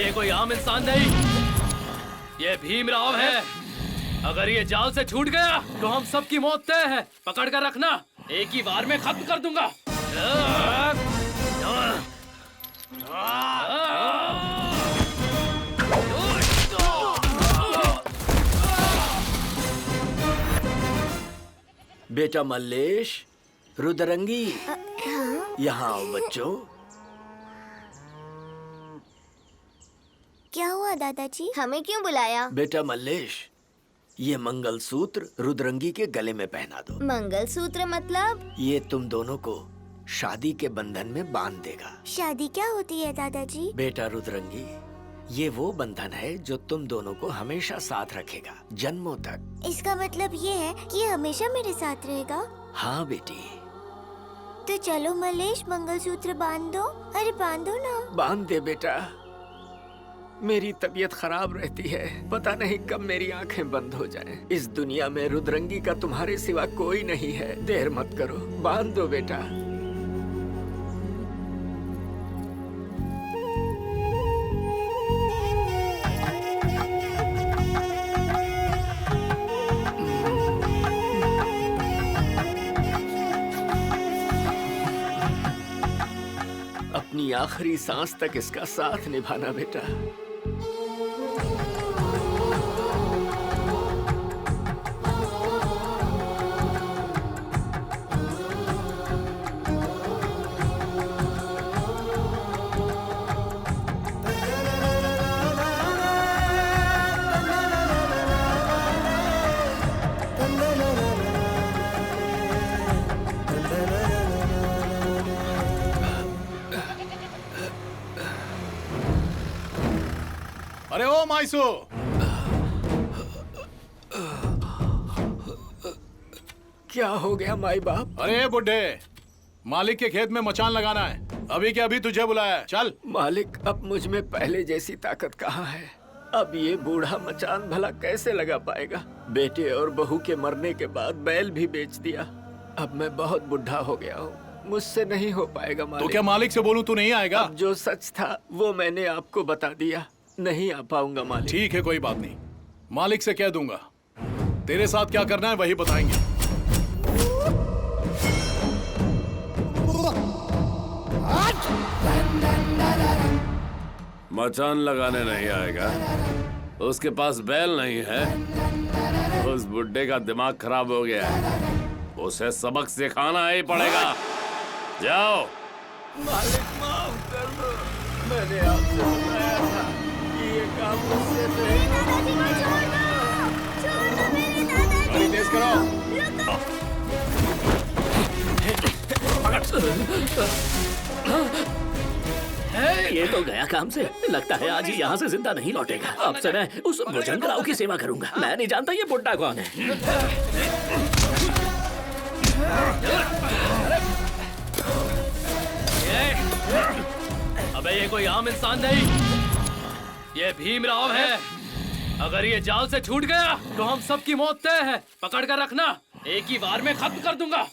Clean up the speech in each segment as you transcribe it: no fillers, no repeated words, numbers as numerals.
ये कोई आम इंसान नहीं, ये भीमराव है। अगर ये जाल से छूट गया तो हम सबकी मौत तय है। पकड़ कर रखना, एक ही बार में खत्म कर दूंगा। बेटा मल्लेश, रुद्रंगी, यहाँ आओ बच्चों। क्या हुआ दादाजी, हमें क्यों बुलाया? बेटा मल्लेश, ये मंगलसूत्र रुद्रंगी के गले में पहना दो। मंगलसूत्र मतलब? ये तुम दोनों को शादी के बंधन में बांध देगा। शादी क्या होती है दादाजी? बेटा रुद्रंगी, ये वो बंधन है जो तुम दोनों को हमेशा साथ रखेगा, जन्मों तक। इसका मतलब ये है कि ये हमेशा मेरे साथ रहेगा? हाँ बेटी। तो चलो मल्लेश, मंगलसूत्र बांध दो। अरे बांधो ना। बांध दे बेटा। मेरी तबीयत खराब रहती है, पता नहीं कब मेरी आंखें बंद हो जाएं। इस दुनिया में रुद्रंगी का तुम्हारे सिवा कोई नहीं है। देर मत करो, बांध दो बेटा। अपनी आखिरी सांस तक इसका साथ निभाना बेटा। अरे ओ माइसू, क्या हो गया माई बाप? अरे बुड्ढे, मालिक के खेत में मचान लगाना है। अभी के अभी तुझे बुलाया है, चल। मालिक, अब मुझ में पहले जैसी ताकत कहाँ है। अब ये बूढ़ा मचान भला कैसे लगा पाएगा? बेटे और बहू के मरने के बाद बैल भी बेच दिया। अब मैं बहुत बुढ़ा हो गया हूँ, मुझसे नहीं हो पाएगा मालिक। तो क्या मालिक से बोलूं तू नहीं आएगा? अब जो सच था वो मैंने आपको बता दिया, नहीं आ पाऊंगा मालिक। ठीक है, कोई बात नहीं, मालिक से कह दूंगा। तेरे साथ क्या करना है वही बताएंगे। मचान लगाने नहीं आएगा, उसके पास बैल नहीं है, उस बुड्ढे का दिमाग खराब हो गया है, उसे सबक सिखाना ही पड़ेगा। जाओ। मालिक माफ कर दो, मैंने आपसे बताया था कि ये काम मुझसे नहीं होगा। गाड़ी तेज करो। ये तो गया काम से। लगता है आज ही यहाँ से जिंदा नहीं लौटेगा। अब से मैं उस भुजंगराव की सेवा करूंगा। मैं नहीं जानता ये बुड्ढा कौन है। अबे ये कोई आम इंसान नहीं, ये भीमराव है। अगर ये जाल से छूट गया तो हम सबकी मौत तय है। पकड़ कर रखना, एक ही बार में खत्म कर दूंगा।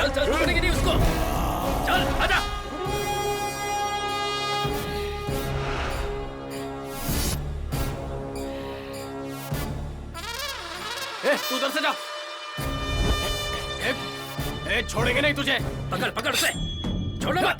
चल चल, छोड़ेगी नहीं उसको। चल आजा। तू उधर से जा। छोड़ेंगे नहीं तुझे। पकड़ पकड़ से, छोड़ो मत।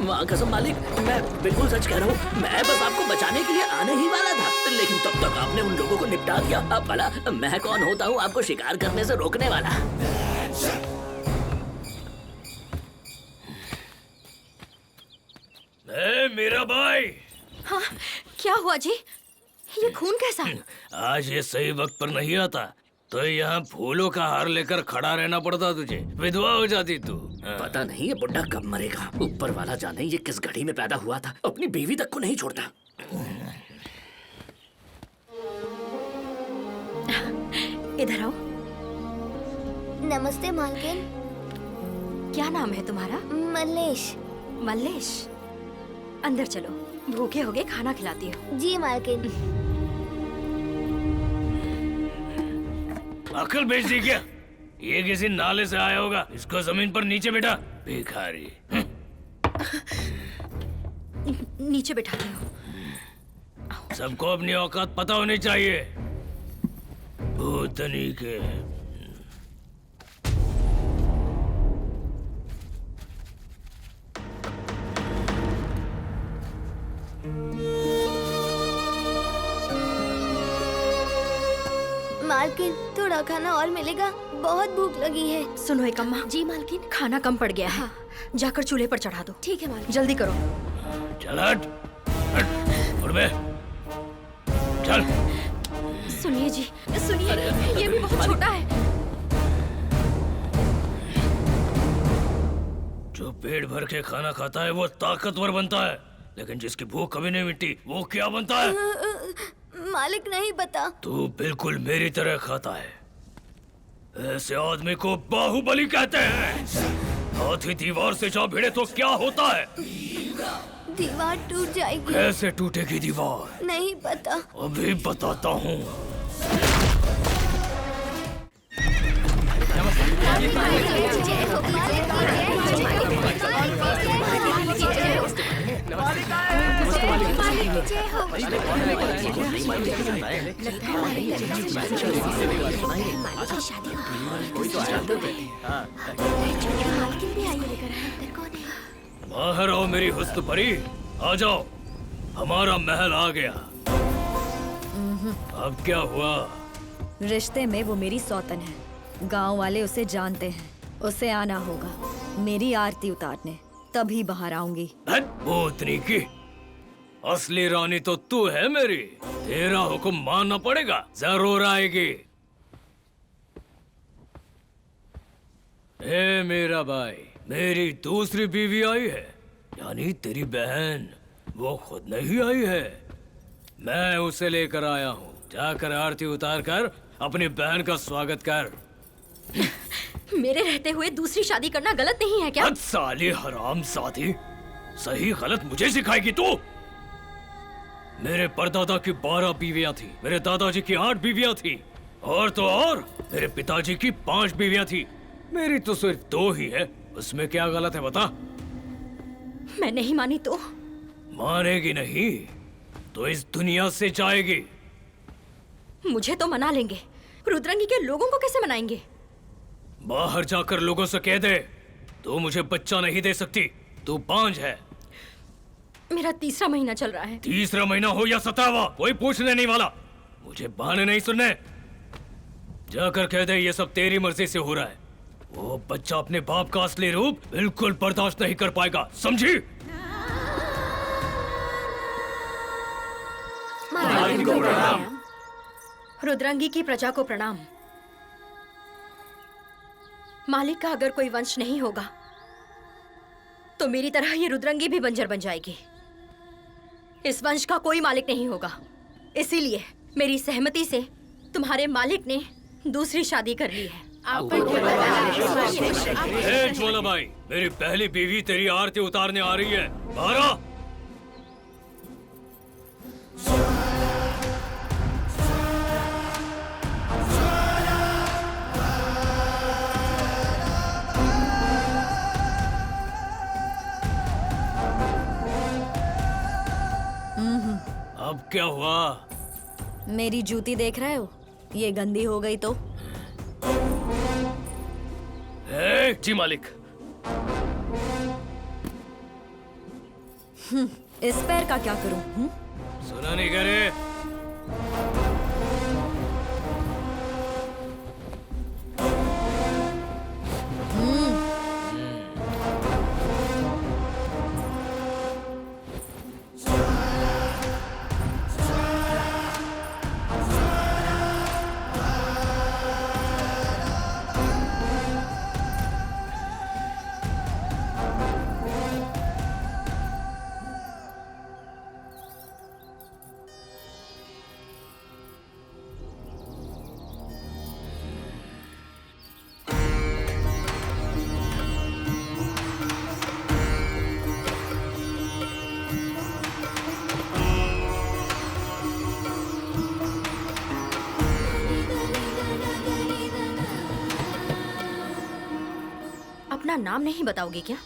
माँ कसम मालिक, मैं बिल्कुल सच कह रहा हूँ। मैं बस आपको बचाने के लिए आने ही वाला था, लेकिन तब तक आपने उन लोगों को निपटा दिया। अब भला मैं कौन होता हूँ आपको शिकार करने से रोकने वाला? मेरा भाई, हाँ, क्या हुआ जी? ये खून कैसा? आज ये सही वक्त पर नहीं आता तो यहाँ फूलों का हार लेकर खड़ा रहना पड़ता तुझे, विधवा हो जाती तू। पता नहीं ये बुड्ढा कब मरेगा। ऊपर वाला जाने ये किस घड़ी में पैदा हुआ था, अपनी बीवी तक को नहीं छोड़ता। इधर आओ। नमस्ते मालकिन। क्या नाम है तुम्हारा? मल्लेश। मल्लेश, अंदर चलो, भूखे होगे, खाना खिलाती हूँ। जी मालकिन। अकल बेच दी क्या? ये किसी नाले से आया होगा, इसको जमीन पर नीचे बैठा, भिखारी। नीचे बैठाती हूँ। सबको अपनी औकात पता होनी चाहिए। भूतनी के। मालकिन, थोड़ा खाना और मिलेगा, बहुत भूख लगी है। सुनो एक अम्मा। जी मालकिन। खाना कम पड़ गया है, जाकर चूल्हे पर चढ़ा दो। ठीक है मालकिन। जल्दी करो। चल हट, हट, उठ बे, चल। सुनिए जी, सुनिए, ये भी बहुत छोटा है। जो पेट भर के खाना खाता है वो ताकतवर बनता है, लेकिन जिसकी भूख कभी नहीं मिटती वो क्या बनता है? मालिक नहीं पता। तू बिल्कुल मेरी तरह खाता है। ऐसे आदमी को बाहुबली कहते हैं। हाथी दीवार से जा भिड़े तो क्या होता है? दीवार टूट जाएगी। कैसे टूटेगी दीवार? नहीं पता। अभी बताता हूँ। बाहर आओ मेरी हुस्न परी, आ जाओ, हमारा महल आ गया। अब क्या हुआ? रिश्ते में वो मेरी सौतन है, गांव वाले उसे जानते हैं। उसे आना होगा मेरी आरती उतारने, तभी बाहर आऊंगी। भूतनी की, असली रानी तो तू है मेरी। तेरा हुक्म मानना पड़ेगा। जरूर आएगी। ए मेरा भाई, मेरी दूसरी बीवी आई है, यानी तेरी बहन। वो खुद नहीं आई है, मैं उसे लेकर आया हूँ। जाकर आरती उतार कर अपनी बहन का स्वागत कर। मेरे रहते हुए दूसरी शादी करना गलत नहीं है क्या? साली हराम साथी, सही गलत मुझे सिखाएगी तू? मेरे परदादा की 12 बीवियां थी, मेरे दादाजी की 8 बीवियां थी, और तो और मेरे पिताजी की 5 बीवियां थी। मेरी तो सिर्फ 2 ही है, उसमें क्या गलत है बता? मैं नहीं मानी तो? मानेगी नहीं तो इस दुनिया से जाएगी। मुझे तो मना लेंगे, रुद्रंगी के लोगों को कैसे मनाएंगे? बाहर जाकर लोगों से कह दे तू मुझे बच्चा नहीं दे सकती, तू बांझ है। मेरा 3रा महीना चल रहा है। 3रा महीना हो या 17वां, कोई पूछने नहीं वाला। मुझे बहाने नहीं सुनने। जाकर कह दे ये सब तेरी मर्जी से हो रहा है। वो बच्चा अपने बाप का असली रूप बिल्कुल बर्दाश्त नहीं कर पाएगा, समझी? रुद्रंगी की प्रजा को प्रणाम। मालिक का अगर कोई वंश नहीं होगा तो मेरी तरह ये रुद्रंगी भी बंजर बन जाएगी। इस वंश का कोई मालिक नहीं होगा, इसीलिए मेरी सहमति से तुम्हारे मालिक ने दूसरी शादी कर ली है। ज्वाला भाई, मेरी पहली बीवी तेरी आरती उतारने आ रही है। बारा अब क्या हुआ? मेरी जूती देख रहे हो? ये गंदी हो गई तो? जी मालिक। इस पैर का क्या करूं? सुना नहीं करे? अपना नाम नहीं बताओगे क्या?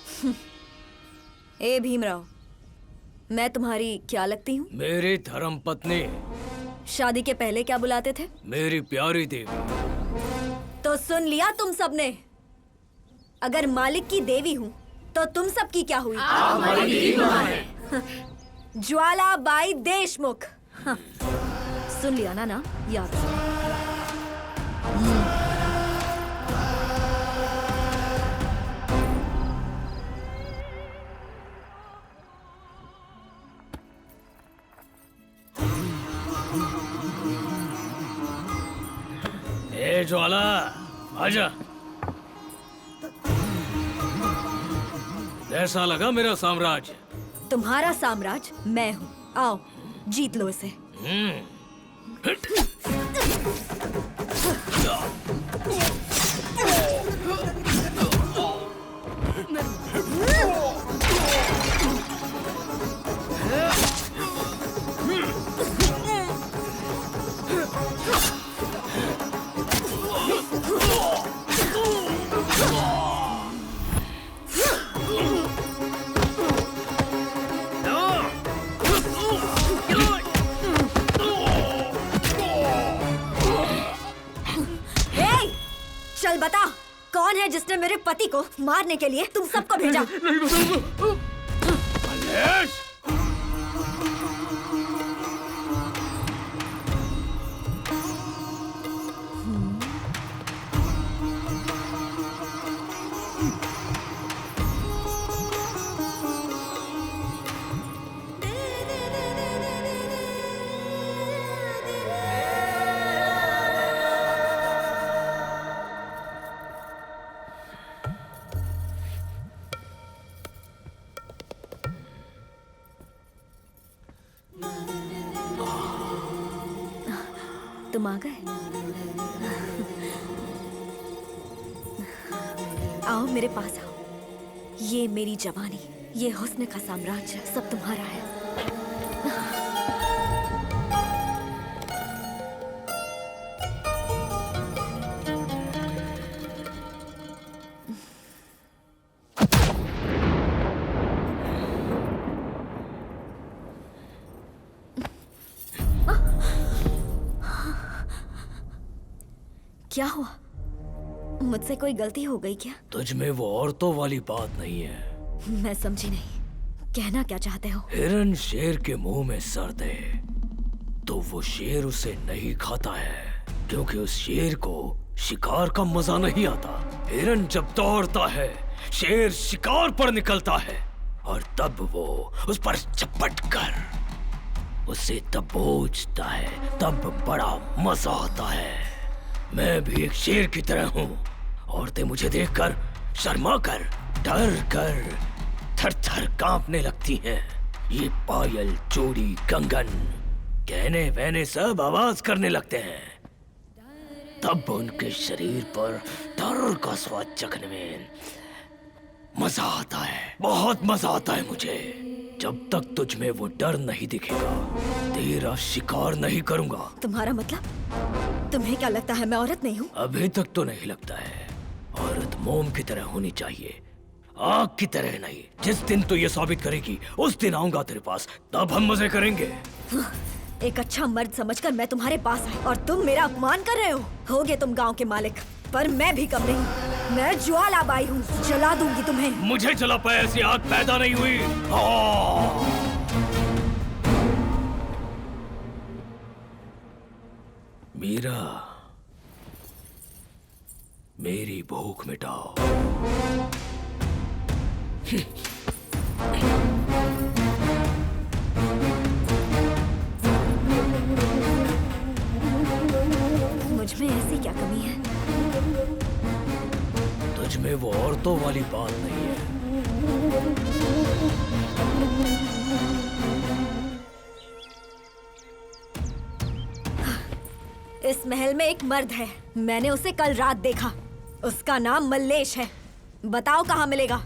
ए भीमराव, मैं तुम्हारी क्या लगती हूँ? मेरी धर्म पत्नी, शादी के पहले क्या बुलाते थे? मेरी प्यारी देवी। तो सुन लिया तुम सबने। अगर मालिक की देवी हूँ तो तुम सबकी क्या हुई? ज्वालाबाई देशमुख। हाँ। सुन लिया ना नाम, याद रखो। ए ज्वाला, आजा। कैसा लगा मेरा साम्राज्य? तुम्हारा साम्राज्य मैं हूँ। आओ जीत लो इसे। चल बता, कौन है जिसने मेरे पति को मारने के लिए तुम सबको भेजा? नहीं बताऊंगा। मल्लेश! तुम आ गए। आओ मेरे पास आओ। ये मेरी जवानी, ये हुस्न का साम्राज्य सब तुम्हारा है। क्या हुआ? मुझसे कोई गलती हो गई क्या? तुझ में वो औरतों वाली बात नहीं है। मैं समझी नहीं, कहना क्या चाहते हो? हिरन शेर के मुंह में सर दे तो वो शेर उसे नहीं खाता है, क्योंकि उस शेर को शिकार का मजा नहीं आता। हिरन जब दौड़ता है, शेर शिकार पर निकलता है और तब वो उस पर झपट कर उसे दबोचता है, तब बड़ा मजा आता है। मैं भी एक शेर की तरह हूँ। औरतें मुझे देखकर शर्मा कर, डर कर, थर थर कांपने लगती हैं। ये पायल, चूड़ी, कंगन, गहने वहने सब आवाज करने लगते हैं। तब उनके शरीर पर डर का स्वाद चखने में मजा आता है, बहुत मजा आता है मुझे। जब तक तुझ में वो डर नहीं दिखेगा, तेरा शिकार नहीं करूंगा। तुम्हारा मतलब? तुम्हें क्या लगता है मैं औरत नहीं हूँ? अभी तक तो नहीं लगता है। औरत मोम की तरह होनी चाहिए, आग की तरह नहीं। जिस दिन तू ये साबित करेगी, उस दिन आऊंगा तेरे पास, तब हम मजे करेंगे। एक अच्छा मर्द समझकर मैं तुम्हारे पास आई और तुम मेरा अपमान कर रहे हो। होगे तुम गांव के मालिक, पर मैं भी कम नहीं। मैं ज्वालाबाई हूँ, जला दूंगी तुम्हें। मुझे जला पाए ऐसी आग पैदा नहीं हुई। मीरा, मेरी भूख मिटाओ। मुझ में ऐसी क्या कमी है? तुझ में वो औरतों वाली बात नहीं है। इस महल में एक मर्द है, मैंने उसे कल रात देखा। उसका नाम मल्लेश है। बताओ कहाँ मिलेगा?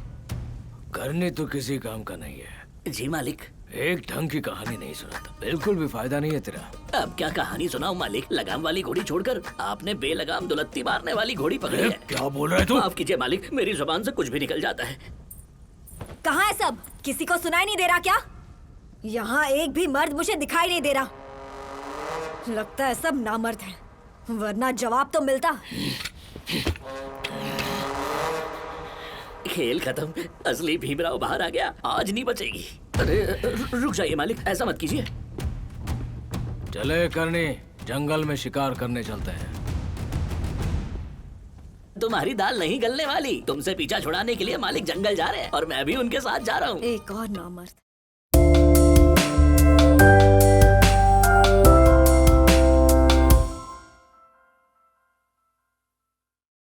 करने तो किसी काम का नहीं है। जी मालिक, एक ढंग की कहानी नहीं सुनाता, बिल्कुल भी फायदा नहीं है तेरा। अब क्या कहानी सुनाऊं मालिक? लगाम वाली घोड़ी छोड़कर आपने बेलगाम दुलत्ती मारने वाली घोड़ी पकड़ी है। क्या बोल रहा है तू? माफ कीजिए मालिक, मेरी जुबान से कुछ भी निकल जाता है। कहाँ है सब? किसी को सुनाई नहीं दे रहा क्या? यहाँ एक भी मर्द मुझे दिखाई नहीं दे रहा। लगता है सब नामर्द हैं, वरना जवाब तो मिलता। खेल खत्म, असली भीमराव बाहर आ गया, आज नहीं बचेगी। अरे रुक जाइए मालिक, ऐसा मत कीजिए। चले करनी, जंगल में शिकार करने चलते हैं। तुम्हारी दाल नहीं गलने वाली। तुमसे पीछा छुड़ाने के लिए मालिक जंगल जा रहे हैं और मैं भी उनके साथ जा रहा हूँ। एक और नामर्द।